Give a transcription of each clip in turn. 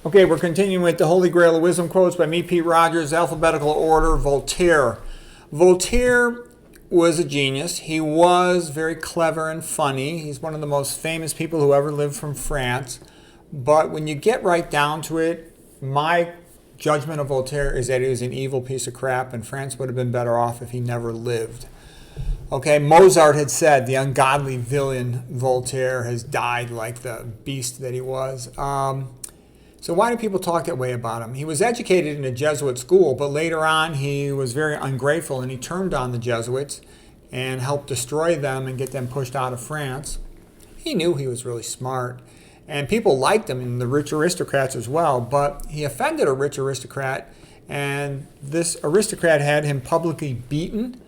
Okay, we're continuing with the Holy Grail of Wisdom quotes by me, Pete Rogers, alphabetical order, Voltaire. Voltaire was a genius. He was very clever and funny. He's one of the most famous people who ever lived from France. But when you get right down to it, my judgment of Voltaire is that he was an evil piece of crap, and France would have been better off if he never lived. Okay, Mozart had said the ungodly villain Voltaire has died like the beast that he was. So why do people talk that way about him? He was educated in a Jesuit school, but later on he was very ungrateful and he turned on the Jesuits and helped destroy them and get them pushed out of France. He knew he was really smart, and people liked him, and the rich aristocrats as well, but he offended a rich aristocrat, and this aristocrat had him publicly beaten,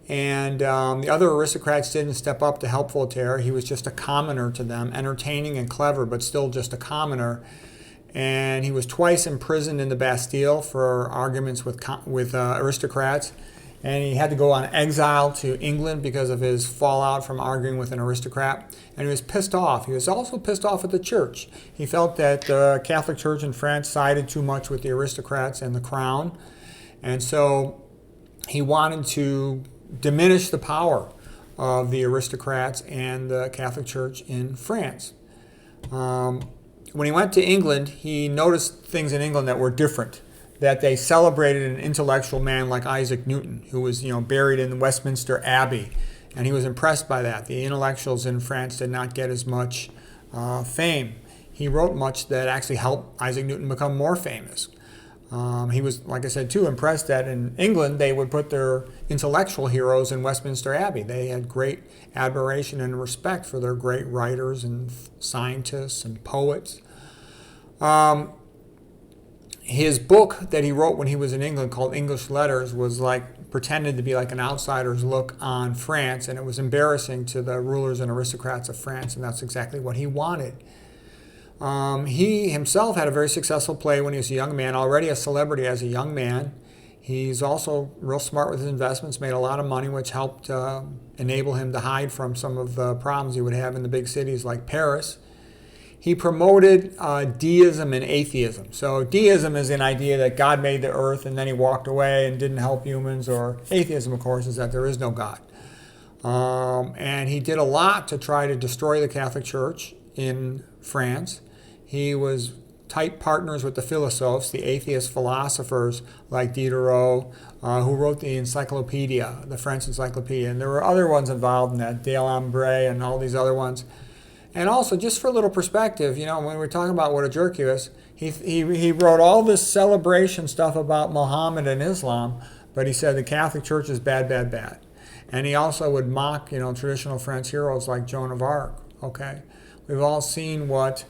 and the other aristocrats didn't step up to help Voltaire. He was just a commoner to them, entertaining and clever, but still just a commoner. And he was twice imprisoned in the Bastille for arguments with aristocrats. And he had to go on exile to England because of his fallout from arguing with an aristocrat. And he was pissed off. He was also pissed off at the church. He felt that the Catholic Church in France sided too much with the aristocrats and the crown. And so he wanted to diminish the power of the aristocrats and the Catholic Church in France. When he went to England, he noticed things in England that were different, that they celebrated an intellectual man like Isaac Newton, who was, buried in Westminster Abbey, and he was impressed by that. The intellectuals in France did not get as much fame. He wrote much that actually helped Isaac Newton become more famous. He was, like I said, too impressed that in England they would put their intellectual heroes in Westminster Abbey. They had great admiration and respect for their great writers and scientists and poets. His book that he wrote when he was in England called English Letters was pretended to be like an outsider's look on France, and it was embarrassing to the rulers and aristocrats of France, and that's exactly what he wanted. He himself had a very successful play when he was a young man, already a celebrity as a young man. He's also real smart with his investments, made a lot of money, which helped enable him to hide from some of the problems he would have in the big cities like Paris. He promoted deism and atheism. So deism is an idea that God made the earth and then he walked away and didn't help humans, or atheism, of course, is that there is no God. And he did a lot to try to destroy the Catholic Church in France. He was tight partners with the philosophes, the atheist philosophers like Diderot, who wrote the encyclopedia, the French encyclopedia. And there were other ones involved in that, D'Alembert and all these other ones. And also, just for a little perspective, when we're talking about what a jerk he was, he wrote all this celebration stuff about Muhammad and Islam, but he said the Catholic Church is bad, bad, bad. And he also would mock, traditional French heroes like Joan of Arc. Okay, we've all seen what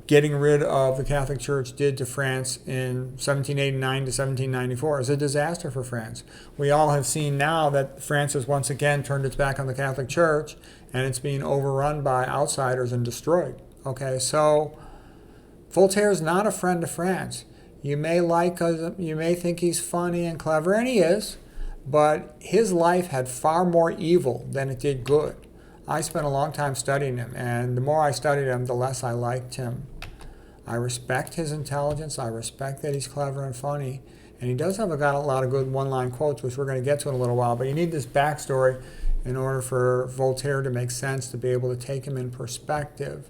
getting rid of the Catholic Church did to France in 1789 to 1794. It was a disaster for France. We all have seen now that France has once again turned its back on the Catholic Church, and it's being overrun by outsiders and destroyed. Okay, so Voltaire is not a friend of France. You may think he's funny and clever, and he is, but his life had far more evil than it did good. I spent a long time studying him, and the more I studied him, the less I liked him. I respect his intelligence. I respect that he's clever and funny, and he does got a lot of good one-line quotes, which we're going to get to in a little while, but you need this backstory in order for Voltaire to make sense, to be able to take him in perspective.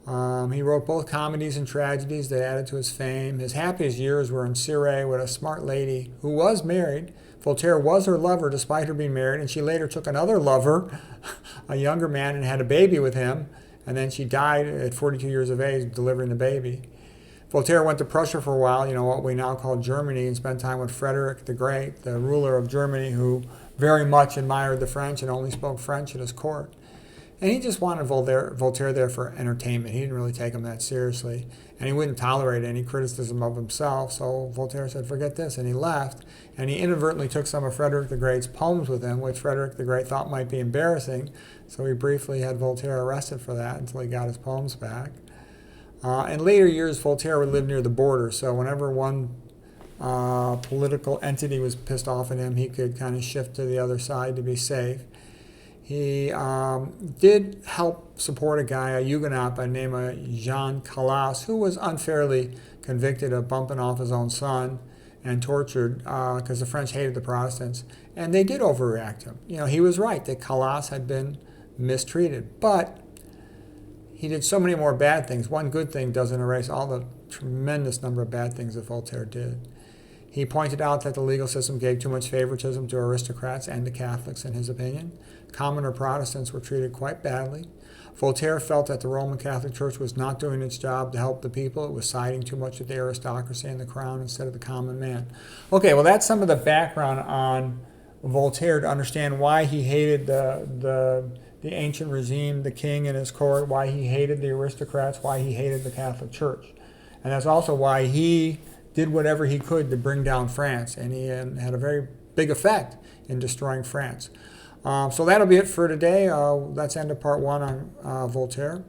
He wrote both comedies and tragedies that added to his fame. His happiest years were in Cirey with a smart lady who was married. Voltaire was her lover despite her being married, and she later took another lover, a younger man, and had a baby with him, and then she died at 42 years of age delivering the baby. Voltaire went to Prussia for a while, what we now call Germany, and spent time with Frederick the Great, the ruler of Germany, who very much admired the French and only spoke French at his court. And he just wanted Voltaire there for entertainment. He didn't really take him that seriously. And he wouldn't tolerate any criticism of himself. So Voltaire said, forget this, and he left. And he inadvertently took some of Frederick the Great's poems with him, which Frederick the Great thought might be embarrassing. So he briefly had Voltaire arrested for that until he got his poems back. In later years, Voltaire would live near the border. So whenever one political entity was pissed off at him, he could kind of shift to the other side to be safe. He did help support a guy, a Huguenot by the name of Jean Calas, who was unfairly convicted of bumping off his own son and tortured because the French hated the Protestants. And they did overreact him. He was right that Calas had been mistreated. But he did so many more bad things. One good thing doesn't erase all the tremendous number of bad things that Voltaire did. He pointed out that the legal system gave too much favoritism to aristocrats and to Catholics, in his opinion. Commoner Protestants were treated quite badly. Voltaire felt that the Roman Catholic Church was not doing its job to help the people. It was siding too much with the aristocracy and the crown instead of the common man. Okay, well, that's some of the background on Voltaire to understand why he hated the ancient regime, the king and his court, why he hated the aristocrats, why he hated the Catholic Church. And that's also why he did whatever he could to bring down France, and he had a very big effect in destroying France. So that'll be it for today. Let's end of part one on Voltaire.